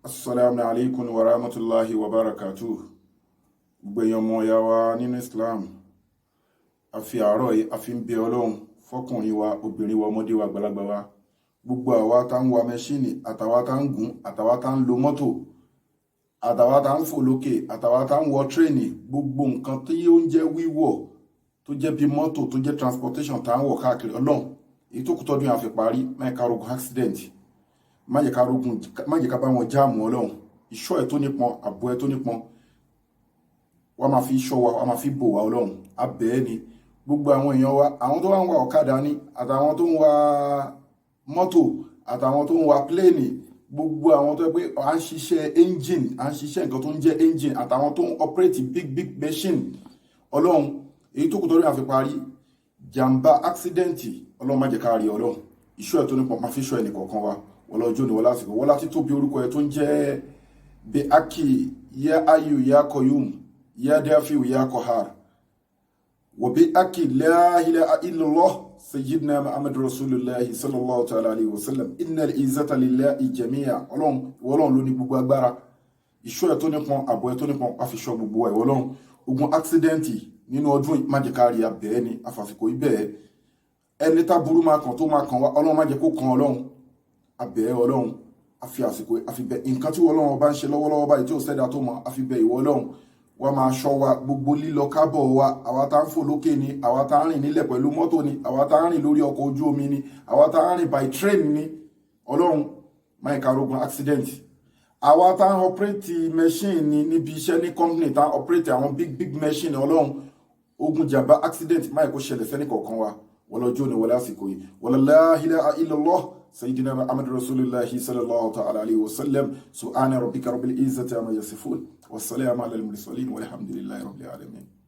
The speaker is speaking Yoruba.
Assalamu alaikum wa rahmatullahi wa barakatuh. Gbẹ̀yàn ọmọ ìyá wa nínú Islam. A fi àárọ̀ yìí, a fi ń bẹ Ọlọ́run fọ́kùnrin wa, obìnrin wa, ọmọdé wa, àgbàlagbà wa. Gbogbo àwa tá ń wa mẹ́ṣíìnì, àtàwa tá ń gùn, àtàwa tá ń lo mọ́tò, àtàwa tá ń fò lókè, àtàwa tá ń wọ tírèènì, gbogbo nǹkan tí ó ń jẹ́ wíwọ̀, tó jẹ́ bí mọ́tò, tó jẹ́ transportation tá ń wọ̀ káàkiri Ọlọ́run. Èyí tó kù tọ́dún yà fi parí, máa ká rogun accident. Má jẹ́ ká bá wọn jáàmù Ọlọ́run. Ìṣọ́ ẹ̀ tó nípọn, ààbò ẹ̀ tó nípọn, wọ́n máa fi ṣọ́ wa, wọ́n máa fi bò wá Ọlọ́run. Abẹ́ ni gbogbo àwọn èèyàn wa, àwọn tó wá ń wa ọ̀kadà ni, àtàwọn tó ń wa mọ́tò, àtàwọn tó ń wa pléènì, gbogbo àwọn tó yẹ pé à ń ṣiṣẹ́ engine, à ń ṣiṣẹ́ nǹkan tó ń jẹ́ engine, àtàwọn tó ń operate big machine Ọlọ́run. Èyí tó kù tó rí àfi parí, jàǹbá accident Ọlọ́run má jẹ́ ká rí Ọlọ́run. Ìṣọ́ ẹ̀ tó nípọn máa fi ṣọ́ ẹnì kọ̀ọ̀kan wa. Wala ọjọ́ ni wala àsìkò wala títóbi orúkọ ẹ̀ tó ń jẹ́ bí aki ya ayu ya koyum ya dafiu ya kohar wa bí aki la ilaha illallah sayyidina muhammad rasulullah sallallahu ta'ala alayhi wa sallam innal izzata lillahi jami'a. Ọlọ́run ló ní gbogbo agbára. Ìṣọ́ ẹ̀ tó nípọn, ààbò ẹ̀ tó nípọn á fi ṣọ́ gbogbo wa. Ọlọ́run ogun accident nínú ọdún má jẹ́ ká rí abẹ́ ni àfàsìkò ibẹ̀ ẹni tá burú máa kàn tó máa kàn wá Ọlọ́run má jẹ́ kó kàn Ọlọ́run. Abẹ́ Ọlọ́run àfi àsìkò àfibẹ̀ nǹkan tí Ọlọ́run bá ń ṣe lọ́wọ́lọ́wọ́ báyìí tí ò sẹ́dá tó mọ̀ àfibẹ̀ ìwọ Ọlọ́run wá máa ṣọ́ wa gbogbo lílọ kábọ̀ wa. Àwa tá ń fò lókè ni, àwa tá ń rìn nílẹ̀ pẹ̀lú mọ́tò ni, àwa tá ń rìn lórí ọkọ̀ ojú omi ni, àwa tá ń rìn by train ni. Ọlọ́run máa ka rogun accident. Àwa tá ń operate machine ni níbi iṣẹ́ ní company tá ń operate àwọn big machine Ọlọ́run ogun jàmbá accident máa kó ṣẹlẹ̀ sẹ́ni kọ̀ọ̀kan wa wala ọjọ́ ni wala àsìkò yìí wala la ilaha illallah سيدنا محمد رسول الله صلى الله تعالى عليه وسلم سبحان ربك رب العزة عما يصفون والسلام على المرسلين والحمد لله رب العالمين.